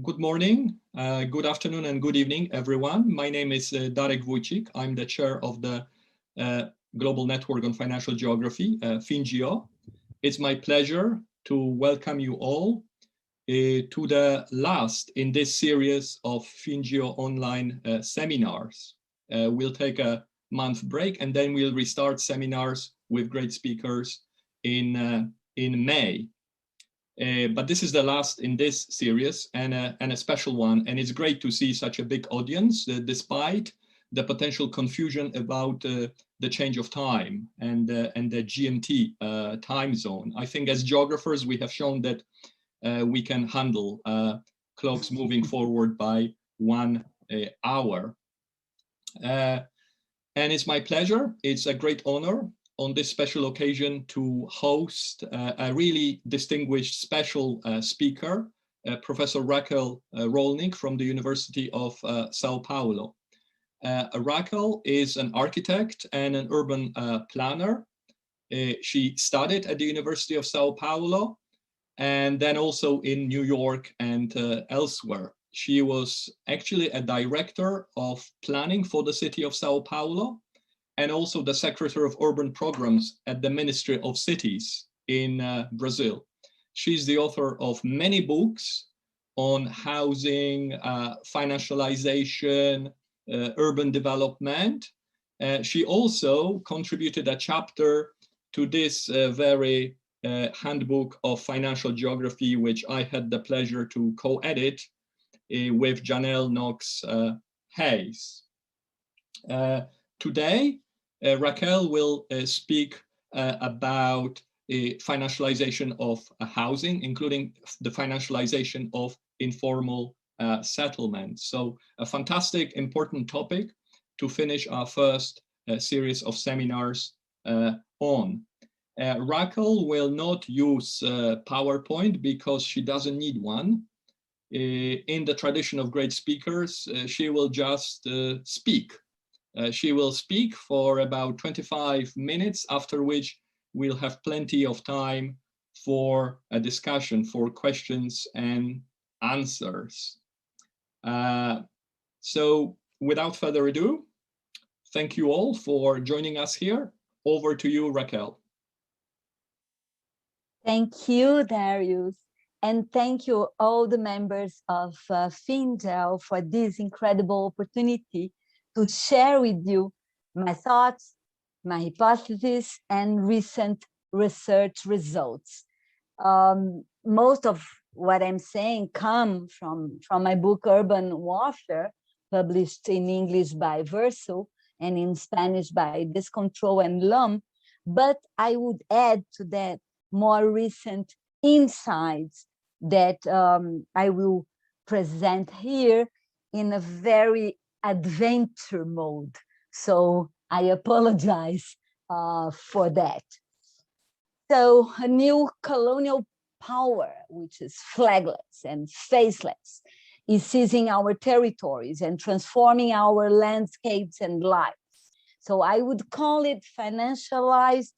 Good morning, good afternoon, and good evening, everyone. My name is Dariusz Wójcik. I'm the chair of the Global Network on Financial Geography, FinGeo. It's my pleasure to welcome you all to the last in this series of FinGeo online seminars. We'll take a month break and then we'll restart seminars with great speakers in May. But this is the last in this series and a special one, and it's great to see such a big audience despite the potential confusion about the change of time and the GMT time zone. I think as geographers we have shown that we can handle clocks moving forward by 1 hour. And it's my pleasure, it's a great honor on this special occasion to host a really distinguished special speaker, Professor Raquel Rolnik from the University of Sao Paulo. Raquel is an architect and an urban planner. She studied at the University of Sao Paulo and then also in New York and elsewhere. She was actually a director of planning for the city of Sao Paulo, and also the Secretary of Urban Programs at the Ministry of Cities in Brazil. She's the author of many books on housing, financialization, urban development. She also contributed a chapter to this very handbook of financial geography, which I had the pleasure to co-edit with Janelle Knox Hayes. Today, Raquel will speak about financialization of housing, including the financialization of informal settlement. So a fantastic, important topic to finish our first series of seminars on. Raquel will not use PowerPoint because she doesn't need one. In the tradition of great speakers, she will just speak. She will speak for about 25 minutes, after which we'll have plenty of time for a discussion, for questions and answers. So without further ado, thank you all for joining us here. Over to you, Raquel. Thank you, Dariusz. And thank you all the members of FinGeo for this incredible opportunity to share with you my thoughts, my hypotheses, and recent research results. Most of what I'm saying come from my book Urban Warfare, published in English by Verso and in Spanish by Descontrol and Lum, but I would add to that more recent insights that I will present here in a very adventure mode. So I apologize for that. So a new colonial power, which is flagless and faceless, is seizing our territories and transforming our landscapes and lives. So I would call it financialized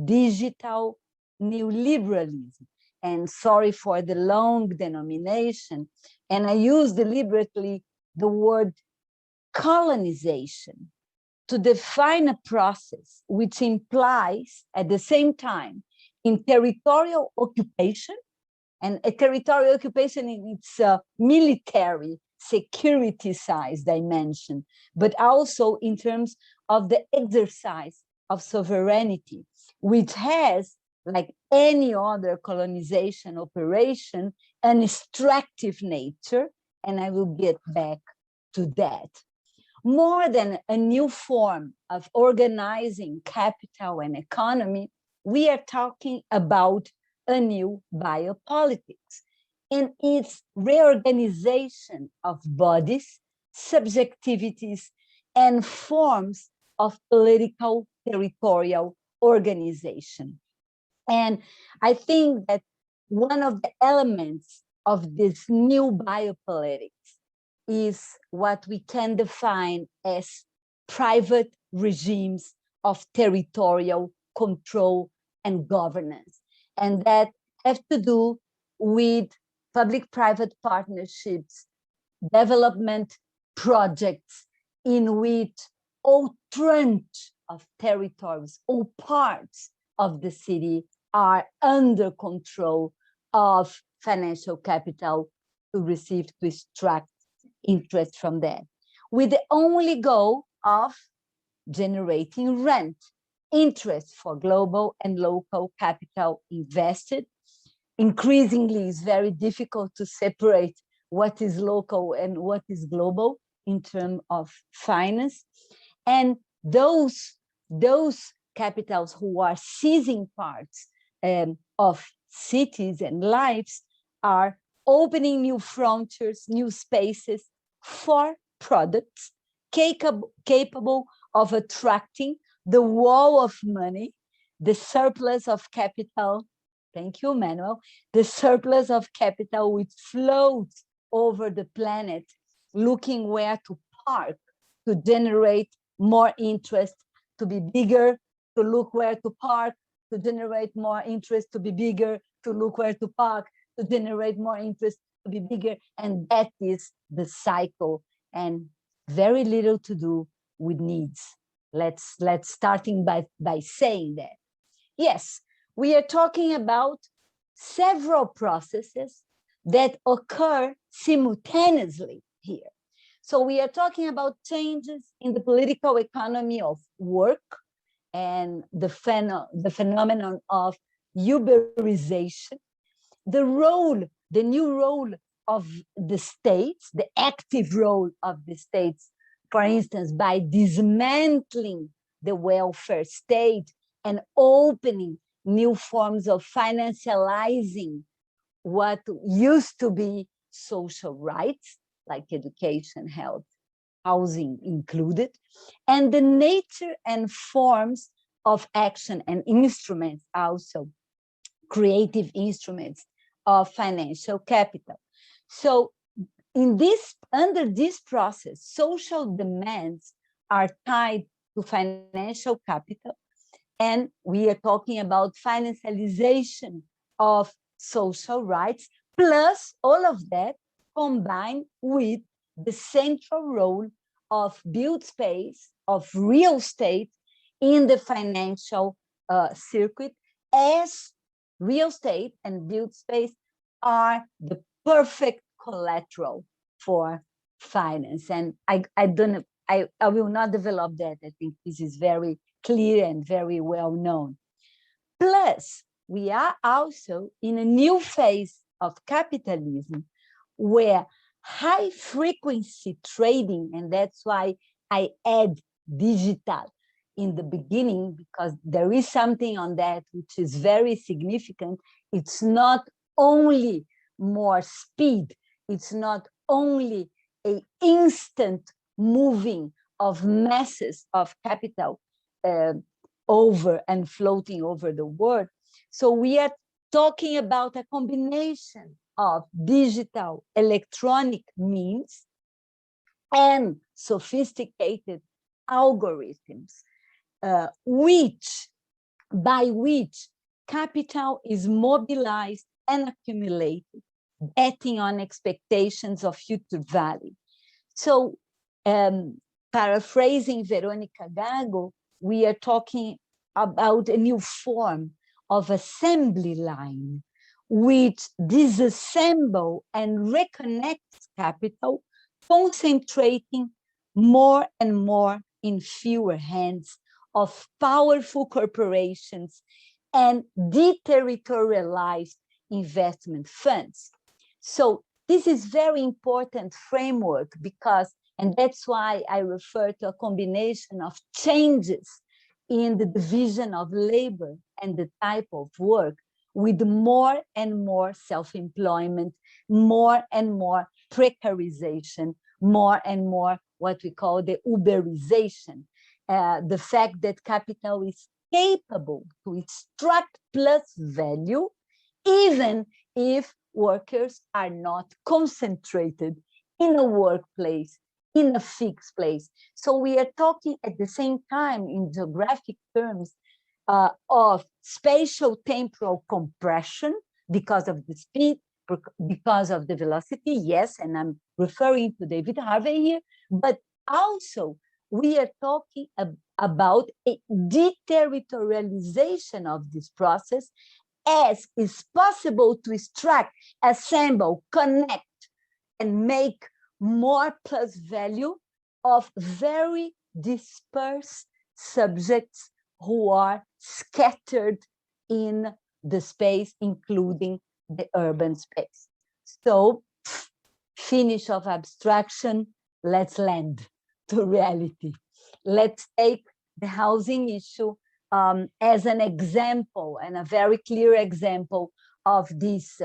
digital neoliberalism. And sorry for the long denomination. And I use deliberately the word colonization to define a process which implies at the same time in territorial occupation, and a territorial occupation in its military security size dimension, but also in terms of the exercise of sovereignty, which has, like any other colonization operation, an extractive nature, and I will get back to that. More than a new form of organizing capital and economy, we are talking about a new biopolitics and its reorganization of bodies, subjectivities, and forms of political territorial organization. And I think that one of the elements of this new biopolitics is what we can define as private regimes of territorial control and governance. And that have to do with public-private partnerships, development projects in which all tranche of territories, all parts of the city are under control of financial capital to receive, to extract interest from that, with the only goal of generating rent, interest for global and local capital invested. Increasingly, it's very difficult to separate what is local and what is global in terms of finance. And those capitals who are seizing parts of cities and lives are opening new frontiers, new spaces for products capable of attracting the wall of money, the surplus of capital. Thank you, Manuel. The surplus of capital which floats over the planet, looking where to park to generate more interest, to be bigger, to look where to park, to generate more interest, to be bigger, to look where to park, to generate more interest, to be bigger. And that is the cycle, and very little to do with needs. Let's starting by saying that. Yes, we are talking about several processes that occur simultaneously here. So we are talking about changes in the political economy of work and the phenomenon of Uberization, the new role of the states, the active role of the states, for instance, by dismantling the welfare state and opening new forms of financializing what used to be social rights, like education, health, housing included, and the nature and forms of action and instruments, also creative instruments of financial capital. So under this process, social demands are tied to financial capital, and we are talking about financialization of social rights, plus all of that combined with the central role of built space, of real estate in the financial circuit, as real estate and built space are the perfect collateral for finance. And I will not develop that. I think this is very clear and very well known. Plus, we are also in a new phase of capitalism where high frequency trading, and that's why I add digital in the beginning, because there is something on that which is very significant. It's not only more speed, it's not only an instant moving of masses of capital over and floating over the world. So we are talking about a combination of digital electronic means and sophisticated algorithms, by which capital is mobilized and accumulated, betting on expectations of future value. So paraphrasing Veronica Gago, we are talking about a new form of assembly line which disassemble and reconnects capital, concentrating more and more in fewer hands of powerful corporations and deterritorialized investment funds. So this is very important framework because, and that's why I refer to a combination of changes in the division of labor and the type of work, with more and more self-employment, more and more precarization, more and more what we call the Uberization, the fact that capital is capable to extract plus value, even if workers are not concentrated in a workplace, in a fixed place. So we are talking at the same time in geographic terms of spatial temporal compression because of the speed, because of the velocity, yes, and I'm referring to David Harvey here, but also we are talking about a deterritorialization of this process, as is possible to extract, assemble, connect, and make more plus value of very dispersed subjects who are scattered in the space, including the urban space. So, finish of abstraction, let's land to reality. Let's take the housing issue as an example, and a very clear example of this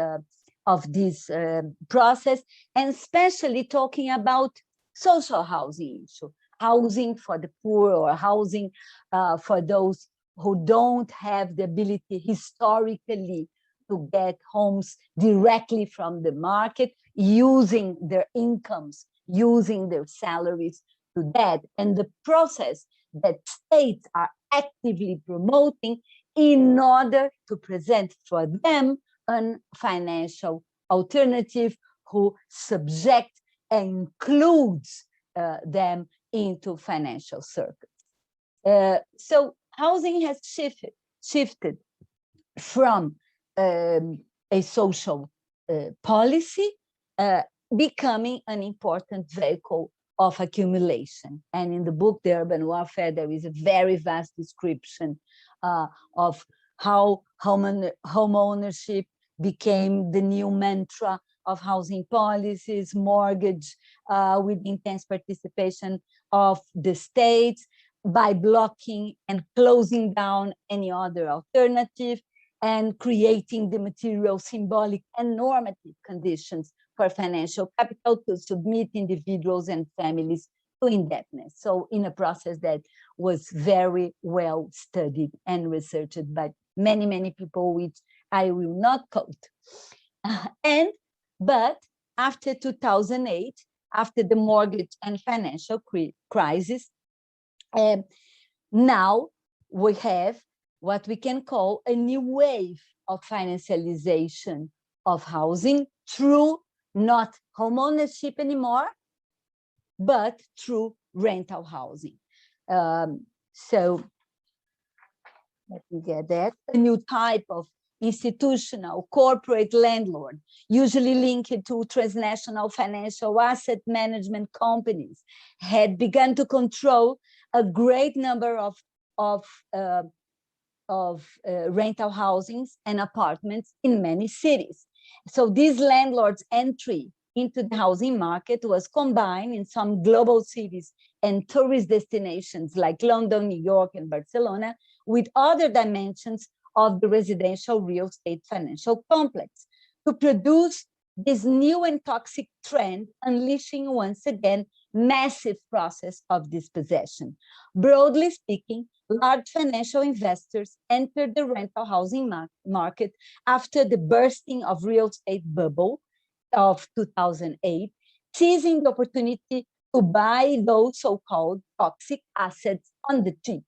process, and especially talking about social housing issue, housing for the poor, or housing for those who don't have the ability historically to get homes directly from the market, using their incomes, using their salaries to that, and the process that states are actively promoting in order to present for them a financial alternative who subject and includes them into financial circuits. So housing has shifted from a social policy, becoming an important vehicle of accumulation. And in the book, The Urban Warfare, there is a very vast description of how home ownership became the new mantra of housing policies, mortgage with intense participation of the states, by blocking and closing down any other alternative, and creating the material, symbolic, and normative conditions for financial capital to submit individuals and families to indebtedness. So in a process that was very well studied and researched by many, many people, which I will not quote. But after 2008, after the mortgage and financial crisis, now we have what we can call a new wave of financialization of housing through not homeownership anymore, but through rental housing. So let me get that. A new type of institutional corporate landlord, usually linked to transnational financial asset management companies, had begun to control a great number of rental housings and apartments in many cities. So these landlords' entry into the housing market was combined in some global cities and tourist destinations like London, New York, and Barcelona with other dimensions of the residential real estate financial complex to produce this new and toxic trend, unleashing once again massive process of dispossession. Broadly speaking, large financial investors entered the rental housing market after the bursting of real estate bubble of 2008, seizing the opportunity to buy those so-called toxic assets on the cheap.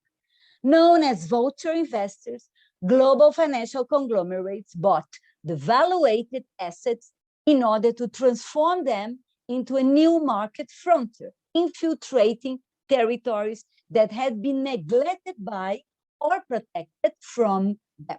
Known as vulture investors, global financial conglomerates bought devaluated assets in order to transform them into a new market frontier, infiltrating territories that had been neglected by or protected from them.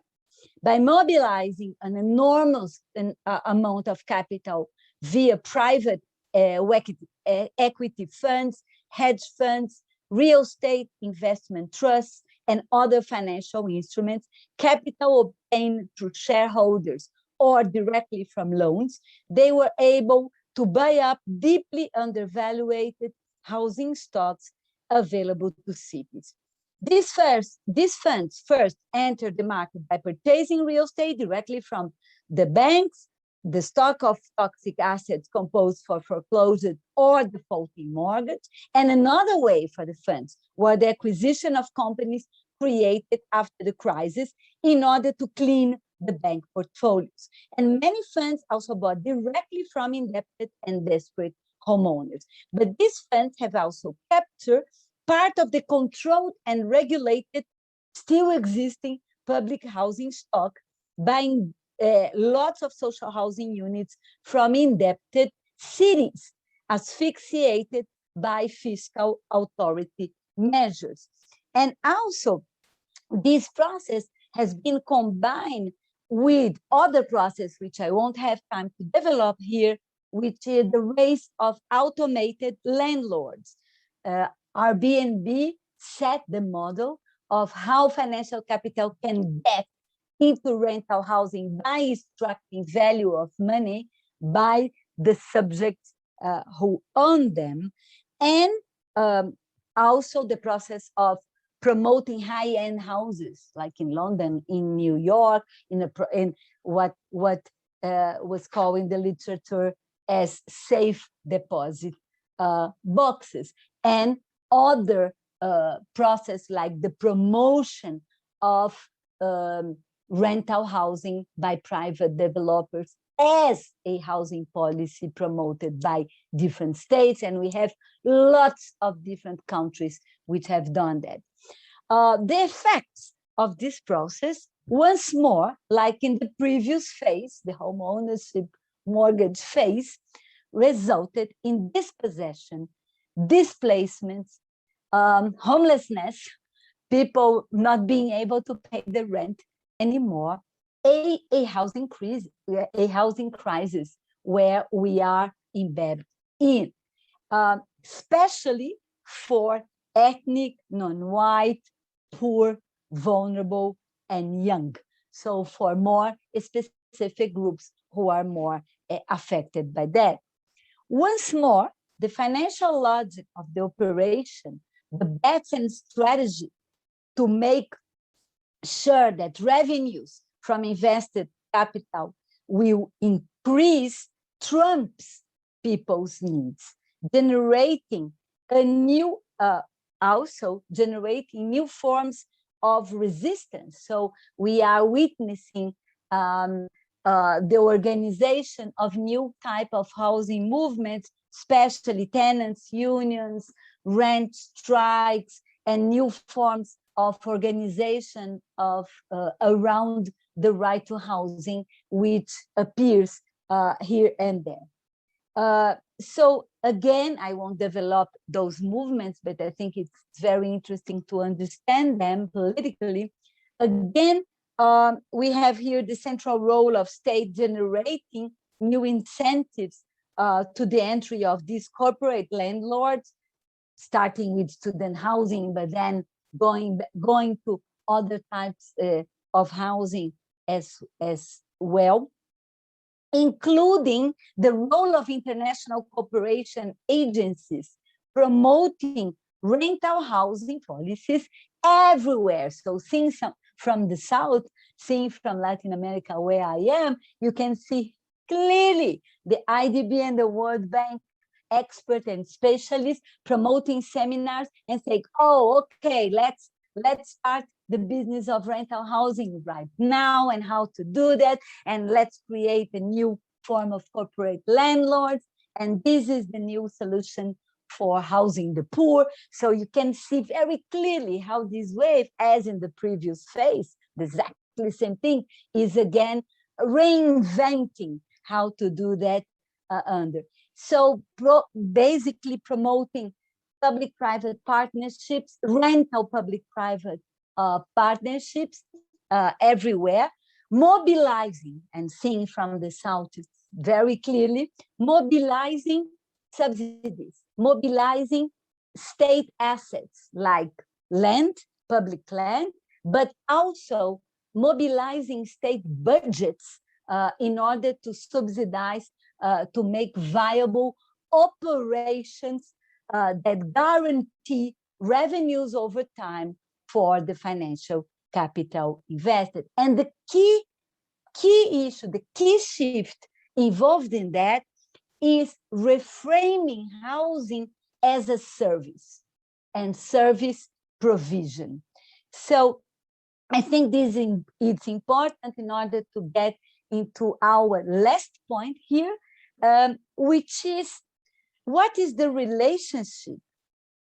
By mobilizing an enormous amount of capital via private equity funds, hedge funds, real estate investment trusts, and other financial instruments, capital obtained through shareholders or directly from loans, they were able to buy up deeply undervalued housing stocks available to cities. These funds first entered the market by purchasing real estate directly from the banks, the stock of toxic assets composed for foreclosed or defaulting mortgage, and another way for the funds was the acquisition of companies created after the crisis in order to clean the bank portfolios. And many funds also bought directly from indebted and desperate homeowners. But these funds have also captured part of the controlled and regulated, still existing public housing stock by lots of social housing units from indebted cities, asphyxiated by fiscal authority measures. And also, this process has been combined with other process, which I won't have time to develop here, which is the race of automated landlords. Airbnb set the model of how financial capital can get into rental housing by extracting value of money by the subjects who own them, and also the process of promoting high-end houses, like in London, in New York, in what was called in the literature as safe deposit boxes, and other process like the promotion of rental housing by private developers as a housing policy promoted by different states. And we have lots of different countries which have done that. The effects of this process, once more, like in the previous phase, the home ownership mortgage phase, resulted in dispossession, displacements, homelessness, people not being able to pay the rent anymore, a housing crisis where we are embedded in, especially for ethnic, non-white, poor, vulnerable, and young. So for more specific groups who are more affected by that. Once more, the financial logic of the operation, the bets and strategy to make sure that revenues from invested capital will increase trumps people's needs, generating a new, also generating new forms of resistance. So we are witnessing the organization of new type of housing movements, especially tenants unions, rent strikes, and new forms of organization of around the right to housing, which appears here and there. So again, I won't develop those movements, but I think it's very interesting to understand them politically. Again, we have here the central role of state generating new incentives to the entry of these corporate landlords, starting with student housing, but then going to other types of housing as well, including the role of international cooperation agencies promoting rental housing policies everywhere. So seeing from the South, seeing from Latin America where I am, you can see clearly the IDB and the World Bank experts and specialists promoting seminars and saying, oh, okay, let's start the business of rental housing right now and how to do that. And let's create a new form of corporate landlords. And this is the new solution for housing the poor. So you can see very clearly how this wave, as in the previous phase, exactly same thing, is again reinventing how to do that under. So basically promoting public-private partnerships, rental public-private partnerships everywhere, mobilizing, and seeing from the South very clearly, mobilizing subsidies, mobilizing state assets like land, public land, but also mobilizing state budgets in order to subsidize, to make viable operations that guarantee revenues over time for the financial capital invested. And the key issue, the key shift involved in that is reframing housing as a service and service provision. So I think this is important in order to get into our last point here, which is what is the relationship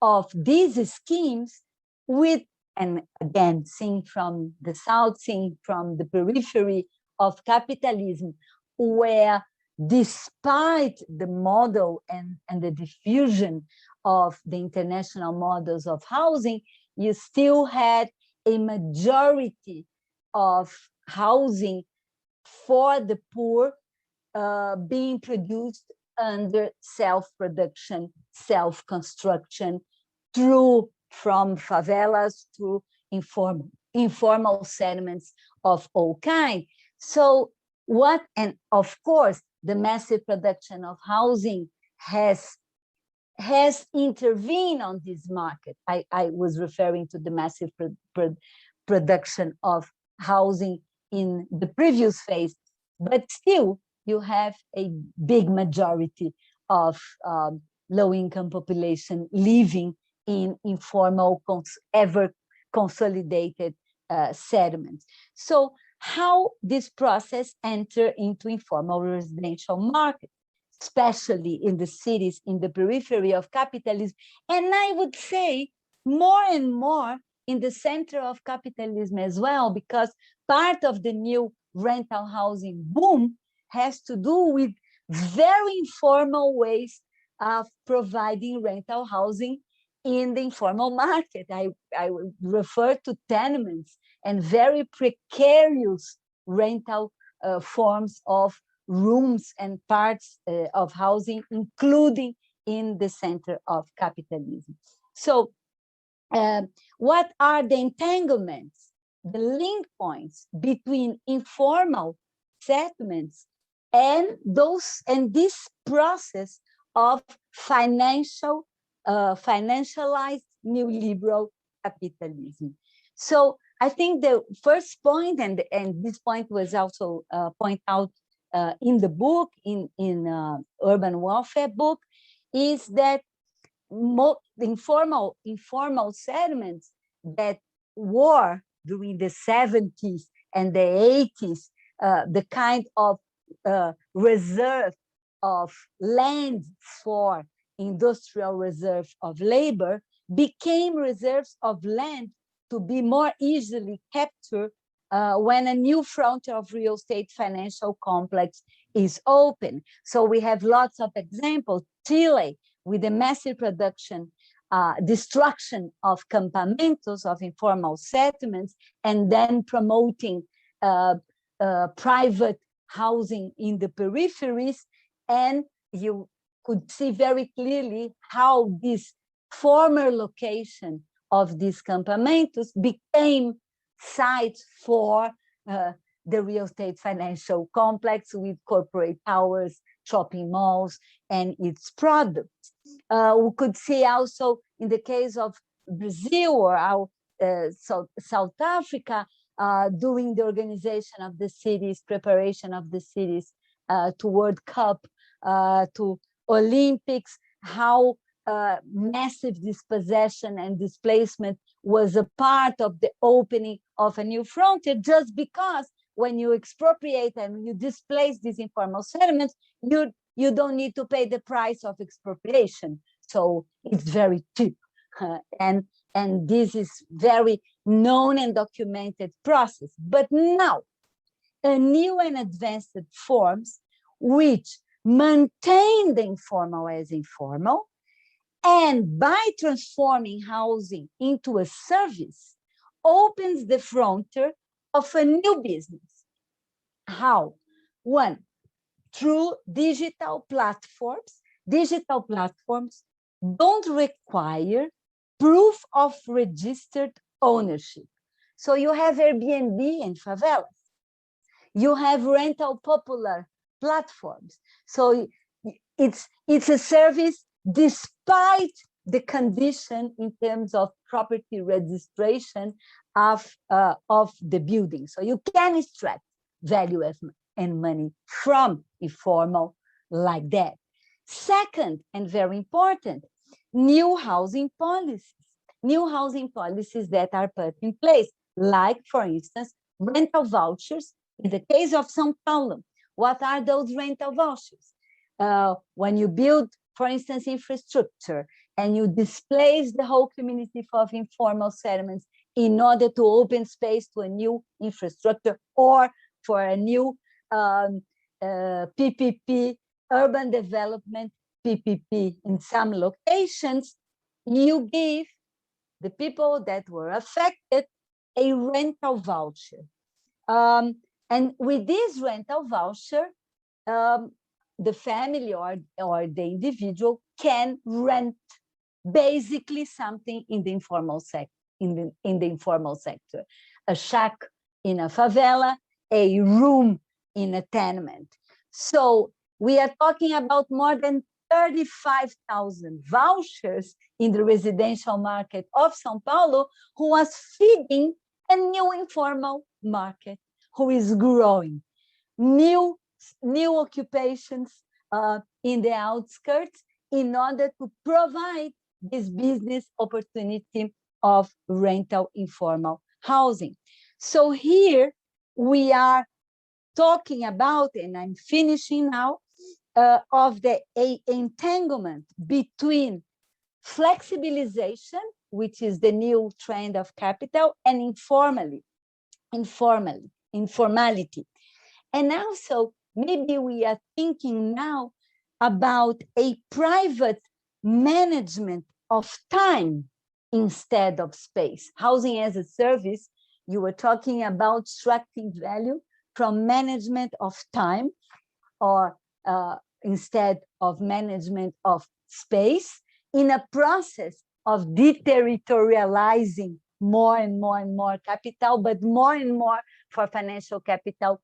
of these schemes with, and again, seeing from the South, seeing from the periphery of capitalism, where despite the model and the diffusion of the international models of housing, you still had a majority of housing for the poor being produced under self-production, self-construction, from favelas to informal settlements of all kinds. So and of course, the massive production of housing has intervened on this market. I was referring to the massive production of housing in the previous phase, but still you have a big majority of low-income population living in informal, ever consolidated settlements. So how this process enter into informal residential market, especially in the cities, in the periphery of capitalism, and I would say more and more in the center of capitalism as well, because part of the new rental housing boom has to do with very informal ways of providing rental housing in the informal market. I refer to tenements and very precarious rental forms of rooms and parts of housing, including in the center of capitalism. So what are the entanglements, the link points between informal settlements and this process of financialized neoliberal capitalism? So I think the first point, and this point was also pointed out in the book, in Urban Welfare book, is that informal settlements that were during the 70s and the 80s, the kind of reserve of land for industrial reserve of labor, became reserves of land to be more easily captured when a new frontier of real estate financial complex is open. So we have lots of examples. Chile, with the massive production, destruction of campamentos, of informal settlements, and then promoting private housing in the peripheries. And you could see very clearly how this former location of these campamentos became sites for the real estate financial complex with corporate towers, shopping malls, and its products. We could see also in the case of Brazil or South Africa, during the organization of the cities, preparation of the cities to World Cup, to Olympics, how massive dispossession and displacement was a part of the opening of a new frontier, just because when you expropriate and you displace these informal settlements, you don't need to pay the price of expropriation. So it's very cheap. And this is very known and documented process. But now, a new and advanced forms which maintain the informal as informal, and by transforming housing into a service, opens the frontier of a new business. How? One, through digital platforms. Digital platforms don't require proof of registered ownership. So you have Airbnb in favelas. You have rental popular platforms. So it's a service despite the condition in terms of property registration of the building. So you can extract value and money from informal like that. Second, and very important, new housing policies. New housing policies that are put in place, like, for instance, rental vouchers. In the case of Sao Paulo, what are those rental vouchers? When you build, for instance, infrastructure, and you displace the whole community of informal settlements in order to open space to a new infrastructure, or for a new PPP, urban development PPP in some locations, you give the people that were affected a rental voucher. And with this rental voucher, the family or the individual can rent basically something in the informal sector, in the informal sector, a shack in a favela, a room in a tenement. So we are talking about more than 35,000 vouchers in the residential market of São Paulo, who was feeding a new informal market, who is growing. New occupations in the outskirts in order to provide this business opportunity of rental informal housing. So here we are talking about, and I'm finishing now, of the entanglement between flexibilization, which is the new trend of capital, and informality. And also, maybe we are thinking now about a private management of time instead of space. Housing as a service, you were talking about extracting value from management of time, or instead of management of space, in a process of deterritorializing more and more capital, but more and more for financial capital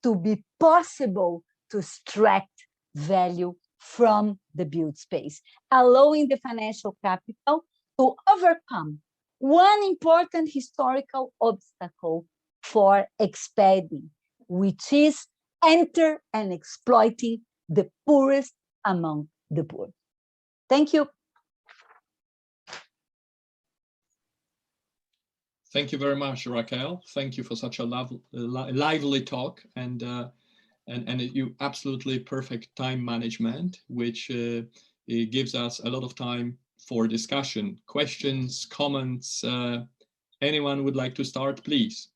to be possible to extract value from the built space, allowing the financial capital to overcome one important historical obstacle for expanding, which is enter and exploiting the poorest among the poor. Thank you. Thank you very much, Raquel. Thank you for such a lively talk, and you absolutely perfect time management, which it gives us a lot of time for discussion, questions, comments. Anyone would like to start, please?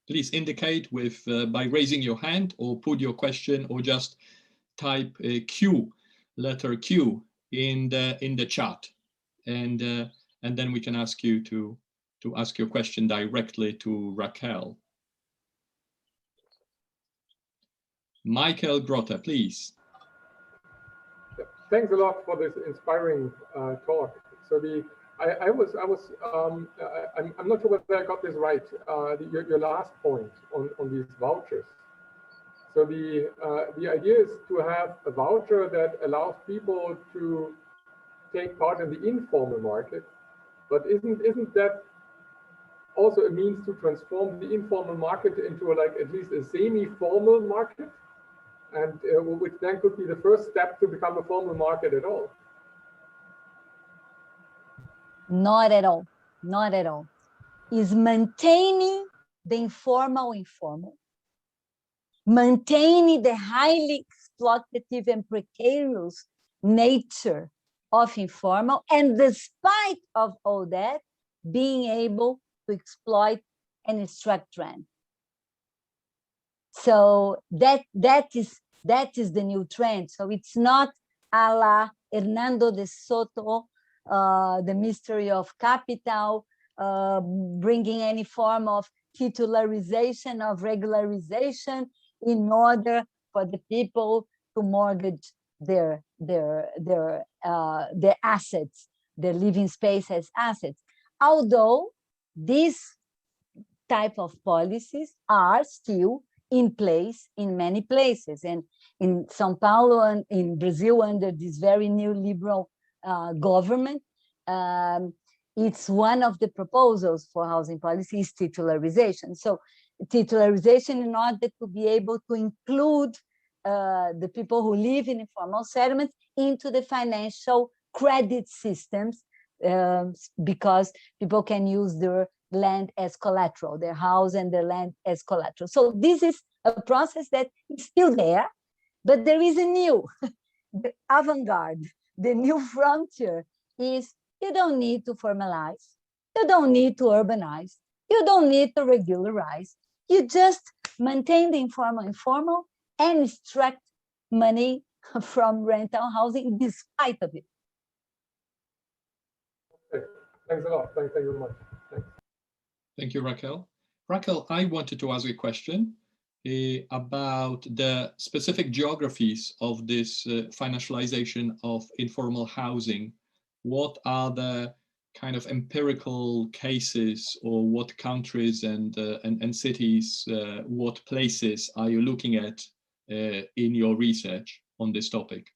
Please indicate with by raising your hand, or put your question, or just type Q, letter Q in the chat, and then we can ask you to ask your question directly to Raquel. Michael Grotta, please. Thanks a lot for this inspiring talk. So I'm not sure whether I got this right. Your last point on these vouchers. So the idea is to have a voucher that allows people to take part in the informal market, but isn't that also a means to transform the informal market into like at least a semi-formal market, and which then could be the first step to become a formal market at all? Not at all. Not at all. Is maintaining the informal, maintaining the highly exploitative and precarious nature of informal, and despite of all that, being able to exploit and extract rent. So that is the new trend. So it's not a la Hernando de Soto, the mystery of capital, bringing any form of titularization, of regularization, in order for the people to mortgage their assets, their living space as assets. Although these type of policies are still in place in many places, and in São Paulo and in Brazil under this very new liberal government, it's one of the proposals for housing policy is titularization. So titularization in order to be able to include the people who live in informal settlements into the financial credit systems, because people can use their land as collateral, their house and their land as collateral. So this is a process that is still there, but there is a new, the avant-garde, the new frontier is You don't need to formalize. You don't need to urbanize. You don't need to regularize. You just maintain the informal, and extract money from rental housing despite of it. Okay. Thanks a lot. Thank you very much. Thanks. Thank you, Raquel. Raquel, I wanted to ask a question about the specific geographies of this financialization of informal housing. What are the kind of empirical cases, or what countries and cities, what places are you looking at in your research on this topic?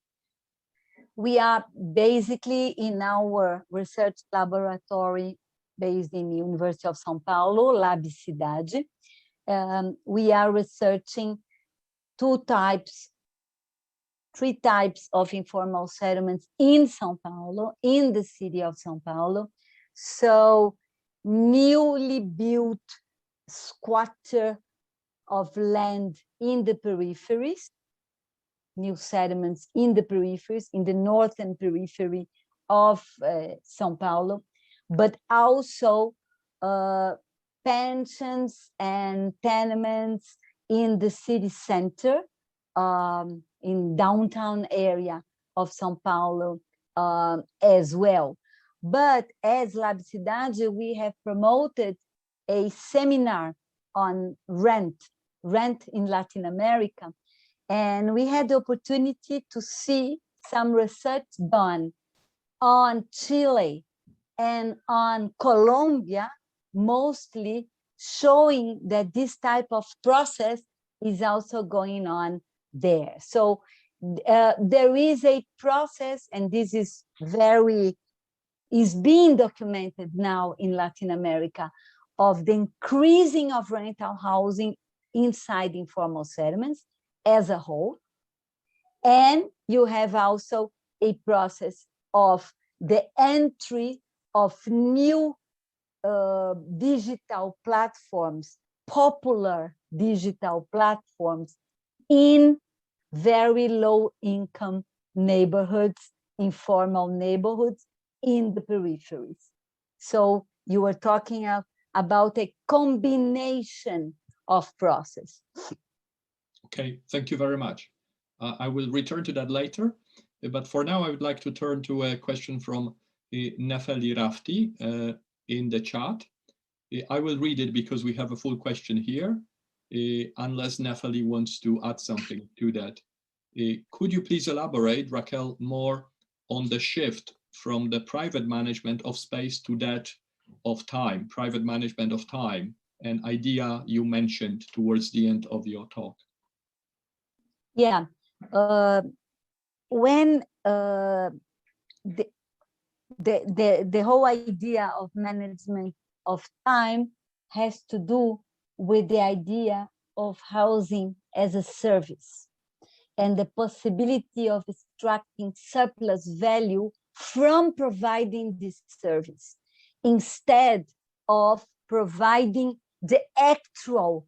We are basically in our research laboratory based in the University of São Paulo, Lab Cidade. We are researching three types of informal settlements in São Paulo, in the city of São Paulo. So newly built squatter of land in the peripheries, new settlements in the peripheries, in the northern periphery of São Paulo, but also pensions and tenements in the city center, in downtown area of São Paulo as well. But as Lab Cidade, we have promoted a seminar on rent in Latin America. And we had the opportunity to see some research done on Chile and on Colombia, mostly showing that this type of process is also going on there. So there is a process, and this is being documented now in Latin America, of the increasing of rental housing inside informal settlements as a whole. And you have also a process of the entry of new digital platforms, popular digital platforms in very low income neighborhoods, informal neighborhoods in the peripheries. So you were talking about a combination of process. Okay, thank you very much. I will return to that later, but for now I would like to turn to a question from Nefeli Rafti in the chat. I will read it because we have a full question here, unless Nefeli wants to add something to that. Could you please elaborate, Raquel, more on the shift from the private management of space to that of time, private management of time, an idea you mentioned towards the end of your talk? Yeah, when the whole idea of management of time has to do with the idea of housing as a service and the possibility of extracting surplus value from providing this service instead of providing the actual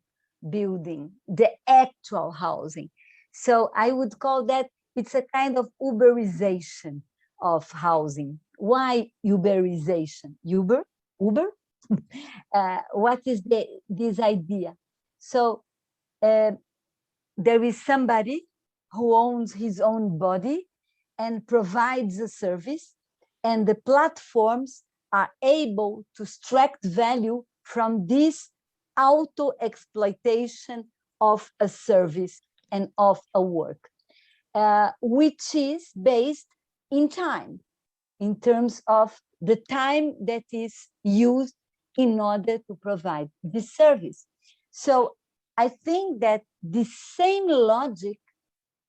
building, the actual housing. So I would call that it's a kind of Uberization of housing. Why Uberization? Uber? What is this idea? So there is somebody who owns his own body and provides a service, and the platforms are able to extract value from this auto-exploitation of a service and of a work, which is based in time, in terms of the time that is used in order to provide this service. So I think that the same logic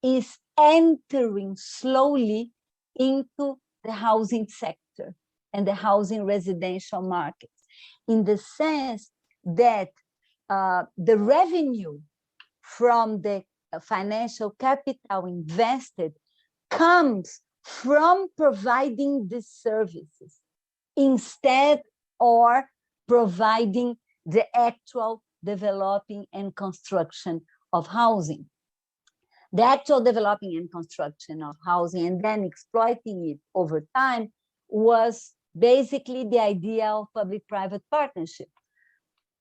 is entering slowly into the housing sector and the housing residential markets, in the sense that the revenue from the financial capital invested comes from providing these services instead of providing the actual developing and construction of housing. The actual developing and construction of housing and then exploiting it over time was basically the idea of public-private partnership.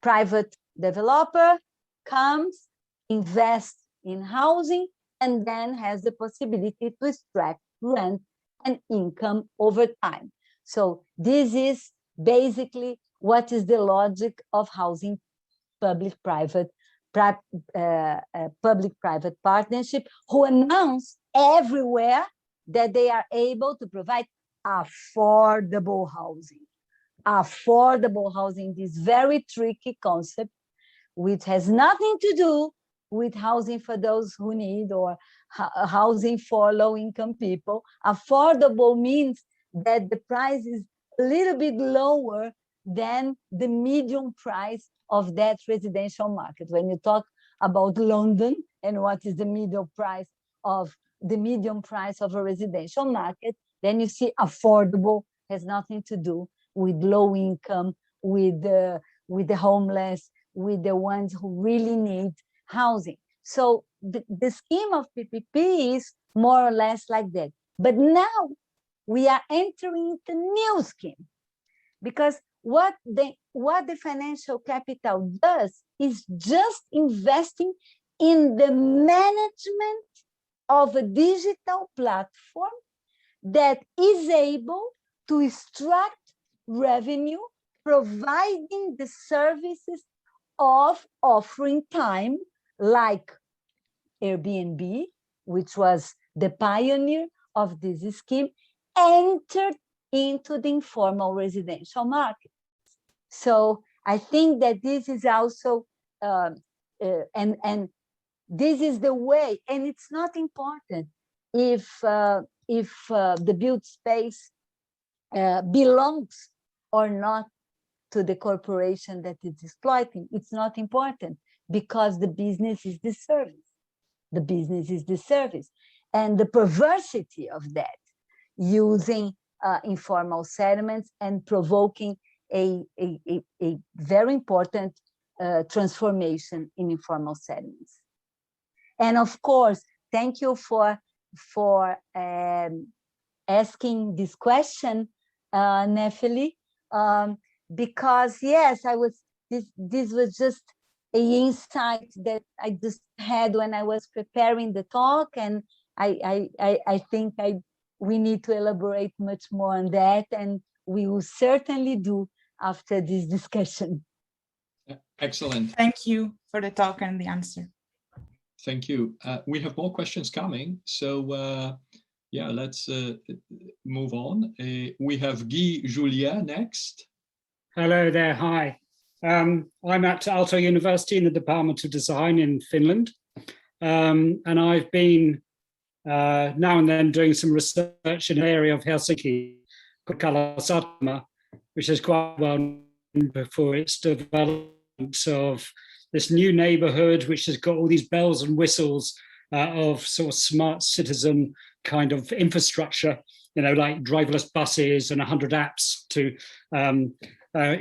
Private developer comes, invests in housing, and then has the possibility to extract rent and income over time. So this is basically what is the logic of housing public-private partnership, who announce everywhere that they are able to provide affordable housing. Affordable housing, this very tricky concept, which has nothing to do with housing for those who need or housing for low-income people. Affordable means that the price is a little bit lower than the median price of that residential market. When you talk about London and what is the median price of a residential market, then you see affordable has nothing to do with low income, with the homeless, with the ones who really need housing. So the scheme of PPP is more or less like that. But now we are entering the new scheme, because what the financial capital does is just investing in the management of a digital platform that is able to extract revenue, providing the services of offering time, like Airbnb, which was the pioneer of this scheme, entered into the informal residential market. So I think that this is also, and this is the way, and it's not important if the built space belongs or not to the corporation that is exploiting. It's not important, because the business is the service. The business is the service. And the perversity of that, using informal settlements and provoking a very important transformation in informal settlements. And of course, thank you for asking this question, Nefeli, because yes, this was just an insight that I just had when I was preparing the talk, and I think we need to elaborate much more on that, and we will certainly do after this discussion. Excellent. Thank you for the talk and the answer. Thank you. We have more questions coming, so yeah, let's move on. We have Guy Julien next. Hello there, hi. I'm at Aalto University in the Department of Design in Finland, and I've been now and then doing some research in an area of Helsinki called Kalasatama, which is quite well known for its development of this new neighborhood, which has got all these bells and whistles of sort of smart citizen kind of infrastructure, you know, like driverless buses and 100 apps to,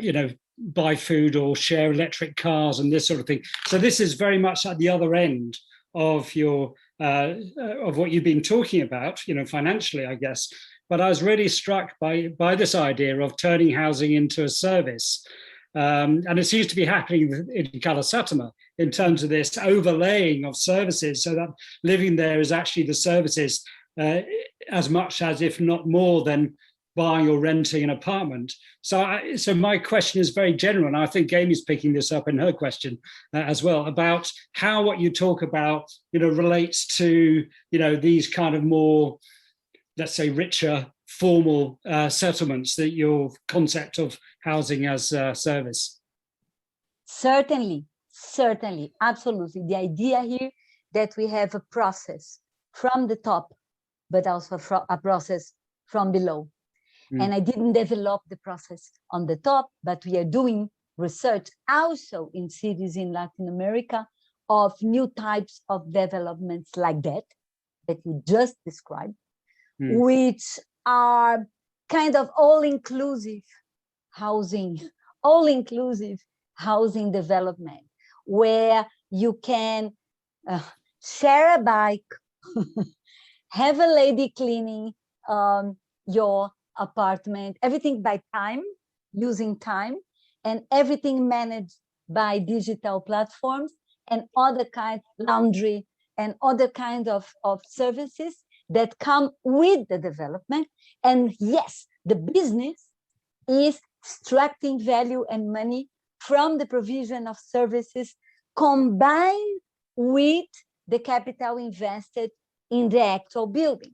you know, buy food or share electric cars and this sort of thing. So this is very much at the other end of your of what you've been talking about, you know, financially, I guess. But I was really struck by this idea of turning housing into a service. And it seems to be happening in Kalasatama in terms of this overlaying of services, so that living there is actually the services as much as, if not more than, buying or renting an apartment. So my question is very general, and I think Amy's picking this up in her question as well, about how what you talk about, you know, relates to, you know, these kind of more, let's say, richer formal settlements, that your concept of housing as a service. Certainly, absolutely. The idea here that we have a process from the top, but also a process from below. And I didn't develop the process on the top, but we are doing research also in cities in Latin America of new types of developments like that you just described, which are kind of all-inclusive housing development, where you can share a bike, have a lady cleaning your apartment, everything by time, using time, and everything managed by digital platforms and other kinds, laundry and other kinds of services that come with the development. And yes, the business is extracting value and money from the provision of services combined with the capital invested in the actual building.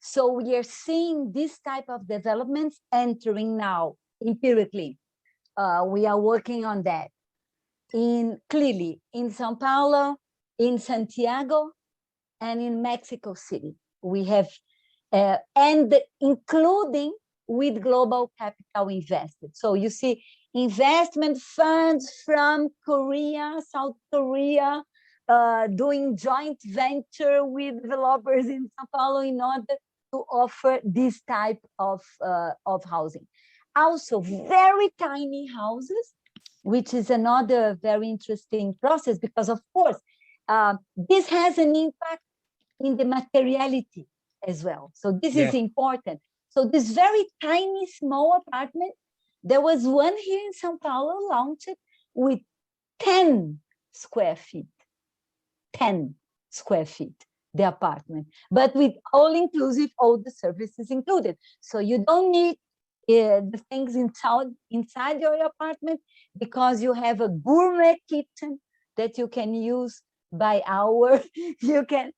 So we are seeing this type of developments entering now empirically. We are working on that clearly in Sao Paulo, in Santiago, and in Mexico City. We have, and including with global capital invested. So you see investment funds from Korea, South Korea, doing joint venture with developers in Sao Paulo in order to offer this type of housing. Also very tiny houses, which is another very interesting process, because of course, this has an impact in the materiality as well. So this is important. So this very tiny, small apartment, there was one here in Sao Paulo launched with 10 square feet, 10 square feet, the apartment, but with all inclusive, all the services included. So you don't need the things inside your apartment, because you have a gourmet kitchen that you can use by hour. You can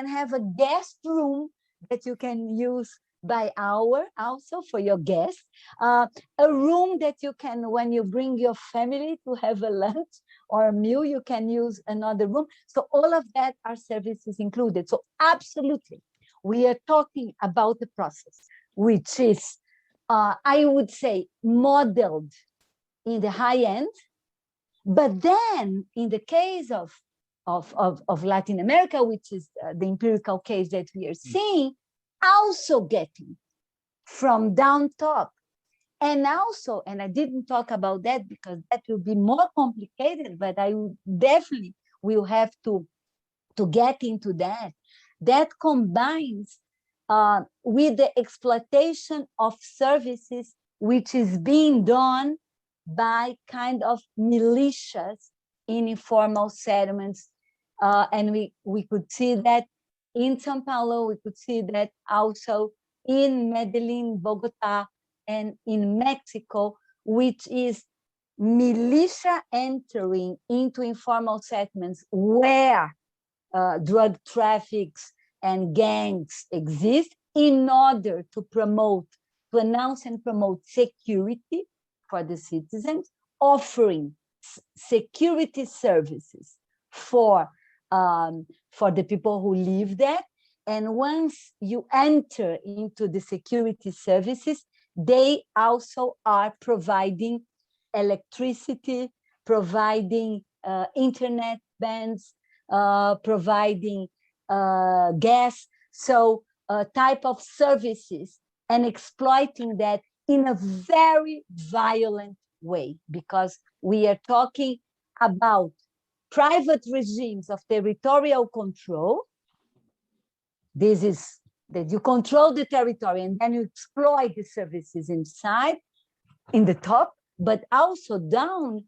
have a guest room that you can use by hour also for your guests. A room that you can, when you bring your family to have a lunch or a meal, you can use another room. So all of that are services included. So absolutely, we are talking about the process, which is, I would say, modeled in the high end, but then in the case of Latin America, which is the empirical case that we are seeing, also getting from down top. And also, and I didn't talk about that because that will be more complicated, but I definitely will have to get into that. That combines with the exploitation of services, which is being done by kind of militias in informal settlements. And we could see that in Sao Paulo, we could see that also in Medellin, Bogota, and in Mexico, which is militia entering into informal settlements where drug traffics and gangs exist, in order to announce and promote security for the citizens, offering security services for the people who live there. And once you enter into the security services, they also are providing electricity, providing internet bands, providing gas, so type of services, and exploiting that in a very violent way, because we are talking about private regimes of territorial control. This is that you control the territory and then you exploit the services inside, in the top, but also down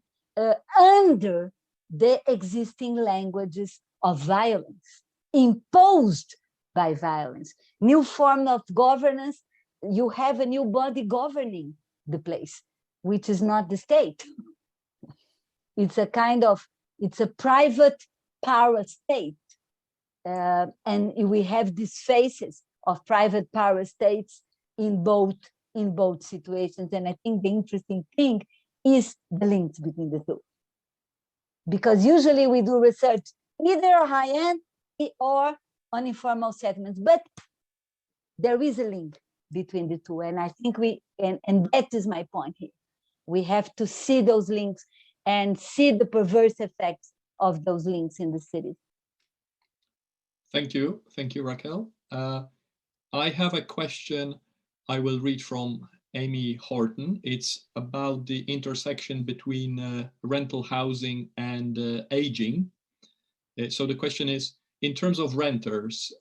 under the existing languages of violence, imposed by violence. New form of governance, you have a new body governing the place, which is not the state. It's a kind of, it's a private power state. And we have these phases of private power states in both situations. And I think the interesting thing is the links between the two. Because usually we do research either high-end or on informal settlements, but there is a link between the two. And I think and that is my point here. We have to see those links and see the perverse effects of those links in the cities. Thank you, Raquel. I have a question I will read from Amy Horton. It's about the intersection between rental housing and aging. So the question is, in terms of renters,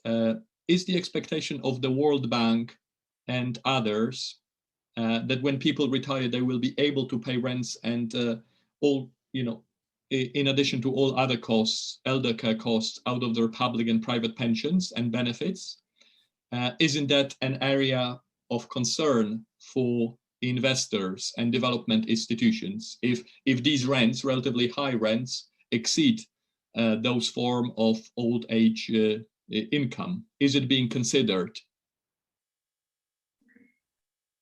is the expectation of the World Bank and others, that when people retire, they will be able to pay rents and all, in addition to all other costs, elder care costs, out of their public and private pensions and benefits. Isn't that an area of concern for investors and development institutions if these rents, relatively high rents, exceed those form of old age income? Is it being considered?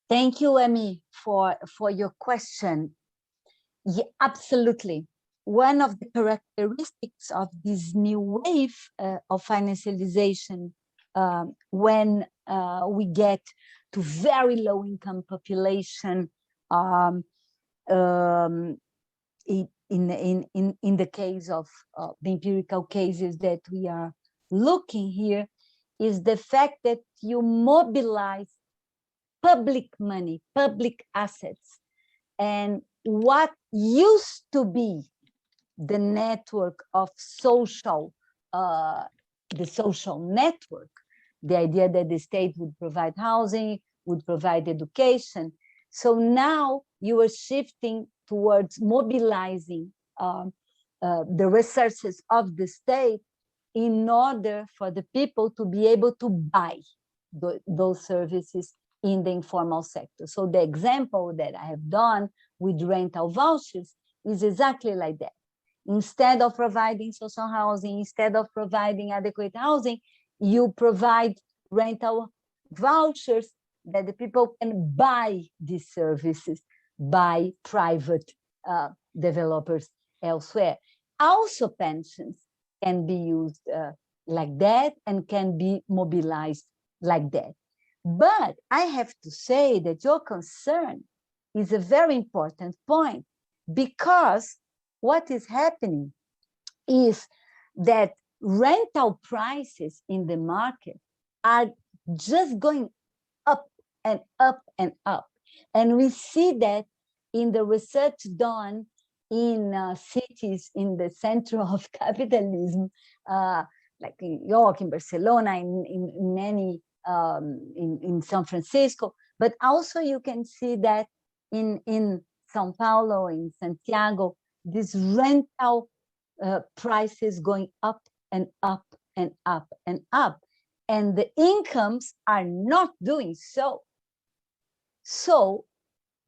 Thank you, Emi, for your question. Yeah, absolutely. One of the characteristics of this new wave of financialization, when we get to very low income population, in the case of the empirical cases that we are looking here, is the fact that you mobilize public money, public assets, and what used to be the network of social, the social network, the idea that the state would provide housing, would provide education. So now you are shifting towards mobilizing the resources of the state in order for the people to be able to buy those services in the informal sector. So the example that I have done with rental vouchers is exactly like that. Instead of providing social housing, instead of providing adequate housing, you provide rental vouchers that the people can buy these services by private developers elsewhere. Also, pensions can be used like that and can be mobilized like that. But I have to say that your concern is a very important point, because what is happening is that rental prices in the market are just going up and up and up. And we see that in the research done in cities in the center of capitalism, like in New York, in Barcelona, in many, in San Francisco, but also you can see that in Sao Paulo, in Santiago, this rental prices going up and up and up and up, and the incomes are not doing so. So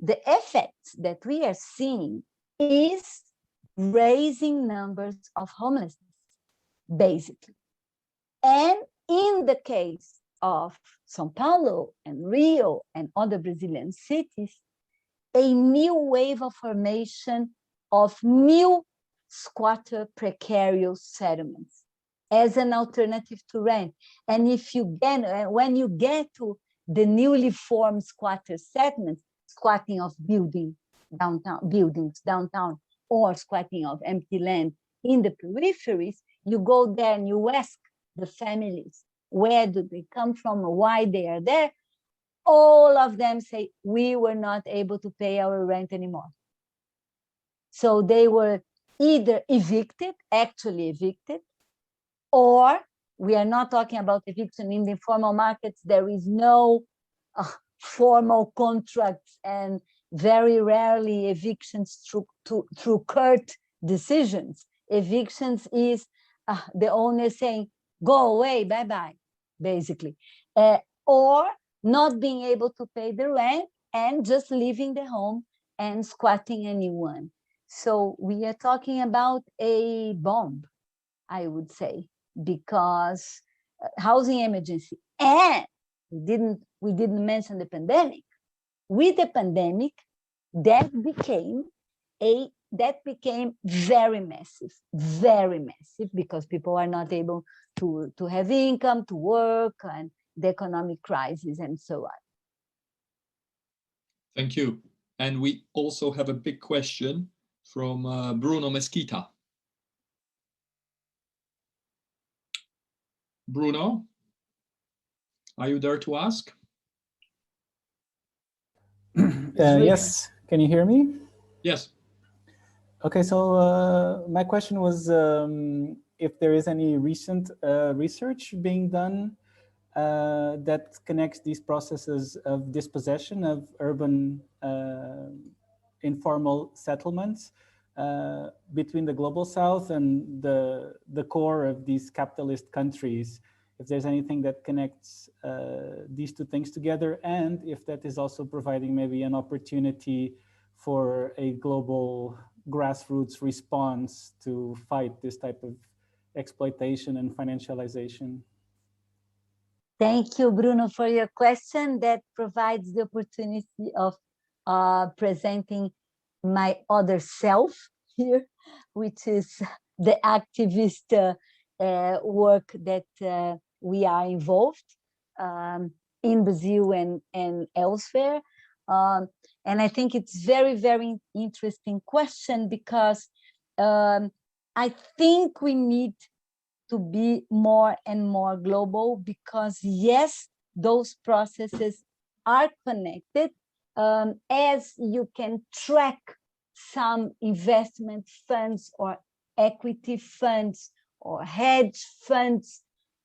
the effect that we are seeing is raising numbers of homelessness, basically. And in the case of São Paulo and Rio and other Brazilian cities, a new wave of formation of new squatter precarious settlements as an alternative to rent. And if you get, when you get to the newly formed squatter settlements, squatting of buildings downtown, or squatting of empty land in the peripheries, you go there and you ask the families, where do they come from, why they are there? All of them say, we were not able to pay our rent anymore. So they were either evicted, actually evicted, or we are not talking about eviction in the informal markets. There is no formal contracts, and very rarely evictions through court decisions. Evictions is the owner saying, go away, bye-bye, basically. Or not being able to pay the rent and just leaving the home and squatting a new one. So we are talking about a bomb, I would say, because housing emergency, and we didn't mention the pandemic. With the pandemic, that became very massive, because people are not able to have income, to work, and the economic crisis and so on. Thank you. And we also have a big question from Bruno Mesquita. Bruno, are you there to ask? Yes, can you hear me? Yes. Okay, so my question was if there is any recent research being done that connects these processes of dispossession of urban informal settlements between the global south and the core of these capitalist countries. If there's anything that connects these two things together, and if that is also providing maybe an opportunity for a global grassroots response to fight this type of exploitation and financialization. Thank you, Bruno, for your question. That provides the opportunity of presenting my other self here, which is the activist work that we are involved in Brazil and elsewhere. And I think it's very, very interesting question, because I think we need to be more and more global, because yes, those processes are connected. As you can track some investment funds or equity funds or hedge funds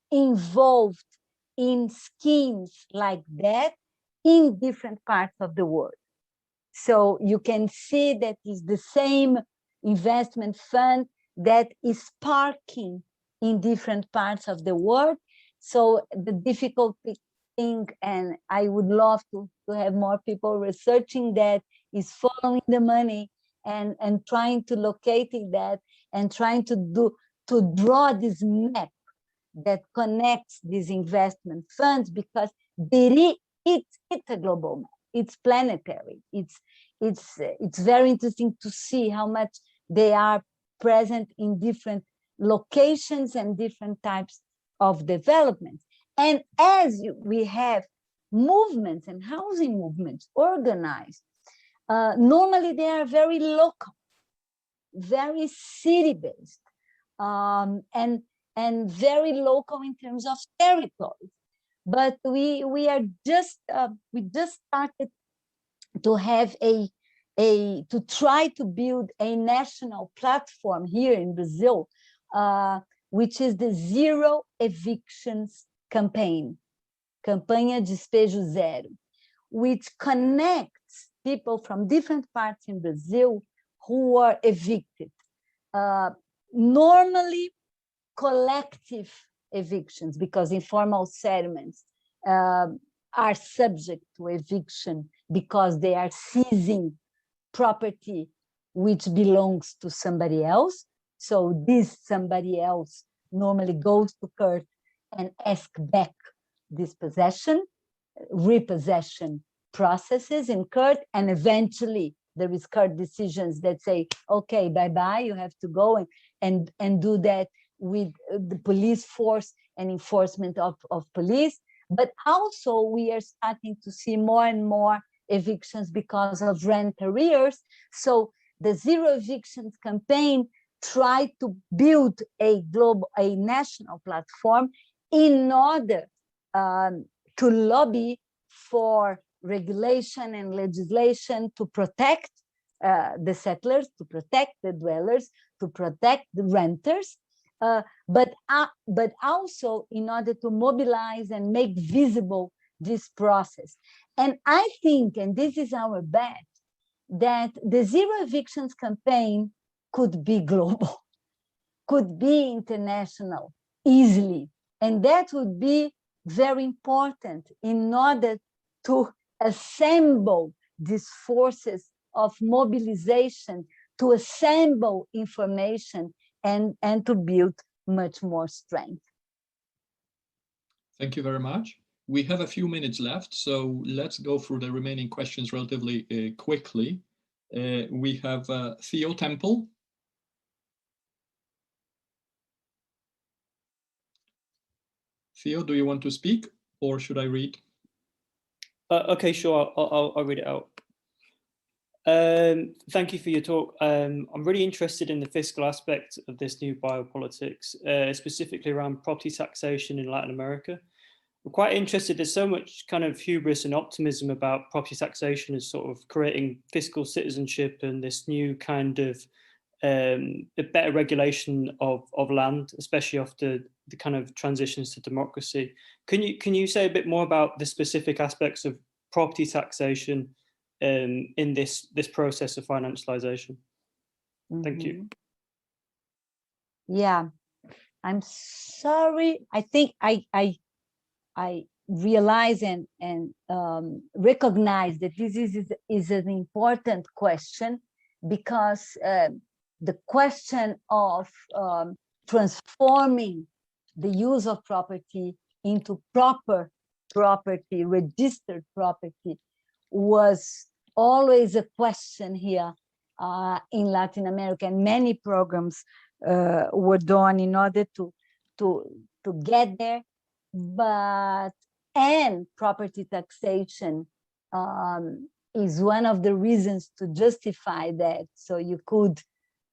involved in schemes like that in different parts of the world. So you can see that is the same investment fund that is sparking in different parts of the world. So the difficult thing, and I would love to have more people researching that, is following the money and trying to locate that and trying to draw this map that connects these investment funds, because it's a global map. It's planetary. It's very interesting to see how much they are present in different locations and different types of developments. And as we have movements and housing movements organized, normally they are very local, very city-based, and very local in terms of territories. But we just started to have to try to build a national platform here in Brazil, which is the Zero Evictions Campaign, Campanha Despejo Zero, which connects people from different parts in Brazil who are evicted. Normally collective evictions, because informal settlements are subject to eviction because they are seizing property which belongs to somebody else. So this somebody else normally goes to court and asks back this possession, repossession processes in court, and eventually there is court decisions that say, okay, bye-bye, you have to go and do that with the police force and enforcement of police. But also we are starting to see more and more evictions because of rent arrears. So the Zero Evictions campaign tried to build a national platform in order to lobby for regulation and legislation to protect the settlers, to protect the dwellers, to protect the renters, but also in order to mobilize and make visible this process. And I think, and this is our bet, that the Zero Evictions campaign could be global, could be international easily. And that would be very important in order to assemble these forces of mobilization, to assemble information and to build much more strength. Thank you very much. We have a few minutes left, so let's go through the remaining questions relatively quickly. We have Theo Temple. Theo, do you want to speak, or should I read? Okay, sure, I'll read it out. Thank you for your talk. I'm really interested in the fiscal aspect of this new biopolitics, specifically around property taxation in Latin America. I'm quite interested, there's so much kind of hubris and optimism about property taxation as sort of creating fiscal citizenship and this new kind of a better regulation of land, especially after the kind of transitions to democracy. Can you say a bit more about the specific aspects of property taxation in this process of financialization? Thank you. Yeah, I'm sorry. I think I realize and recognize that this is an important question, because the question of transforming the use of property into proper property, registered property, was always a question here in Latin America, and many programs were done in order to get there. And property taxation is one of the reasons to justify that. So you could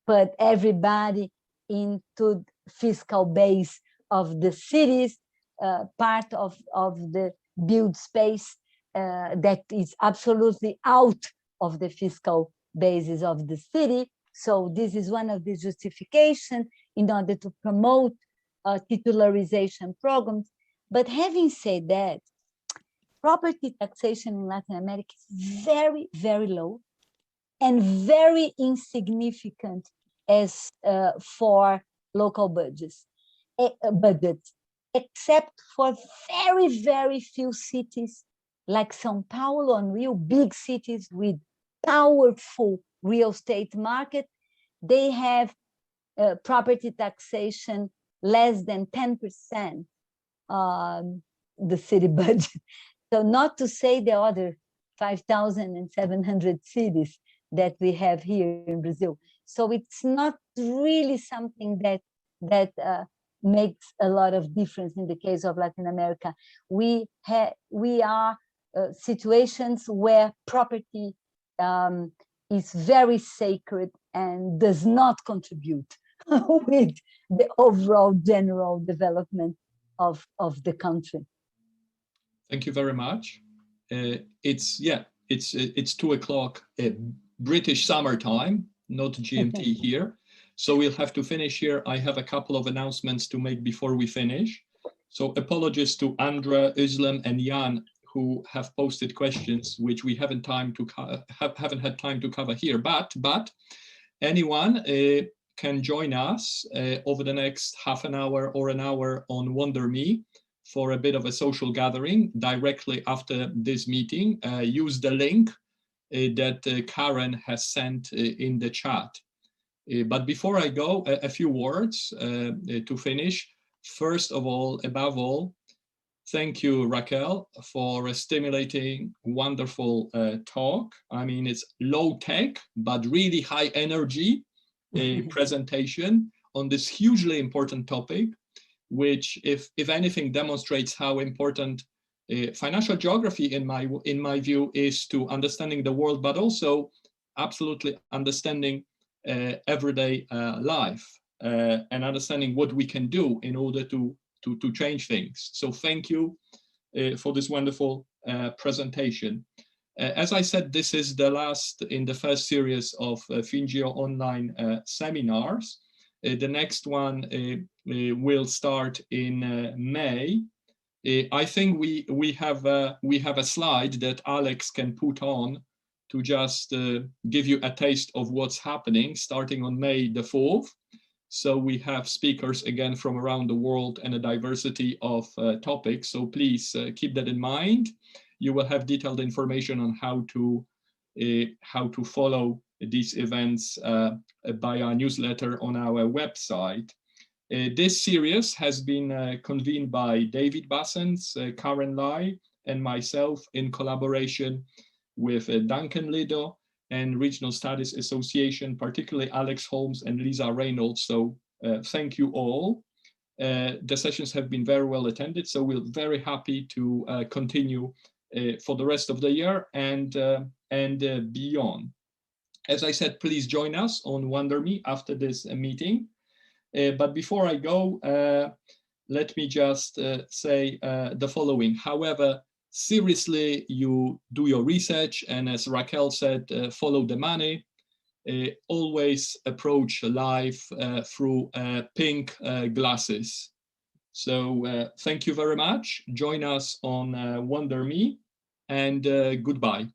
put everybody into fiscal base of the cities, part of the build space that is absolutely out of the fiscal basis of the city. So this is one of the justifications in order to promote titularization programs. But having said that, property taxation in Latin America is very, very low and very insignificant as for local budgets, except for very, very few cities like Sao Paulo and Rio, big cities with powerful real estate market. They have property taxation less than 10% the city budget. So not to say the other 5,700 cities that we have here in Brazil. So it's not really something that makes a lot of difference in the case of Latin America. We are situations where property is very sacred and does not contribute with the overall general development of the country. Thank you very much. It's 2 o'clock British summertime, not GMT here. So we'll have to finish here. I have a couple of announcements to make before we finish. So apologies to Andra, Özlem, and Jan, who have posted questions which we haven't had time to cover here. But anyone can join us over the next half an hour or an hour on WonderMe for a bit of a social gathering directly after this meeting. Use the link that Karen has sent in the chat. But before I go, a few words to finish. First of all, above all, thank you, Raquel, for a stimulating, wonderful talk. I mean, it's low tech, but really high energy presentation on this hugely important topic, which, if anything, demonstrates how important financial geography, in my view, is to understanding the world, but also absolutely understanding everyday life and understanding what we can do in order to change things. So thank you for this wonderful presentation. As I said, this is the last in the first series of FinGeo online seminars. The next one will start in May. I think we have a slide that Alex can put on to just give you a taste of what's happening starting on May the 4th. So we have speakers again from around the world and a diversity of topics. So please keep that in mind. You will have detailed information on how to follow these events by our newsletter on our website. This series has been convened by David Bassens, Karen Lai, and myself in collaboration with Duncan Lido and Regional Studies Association, particularly Alex Holmes and Lisa Reynolds. So thank you all. The sessions have been very well attended, so we're very happy to continue for the rest of the year and beyond. As I said, please join us on WonderMe after this meeting. But before I go, let me just say the following. However seriously you do your research, and as Raquel said, follow the money. always approach life through pink glasses. So thank you very much. Join us on WonderMe, and goodbye.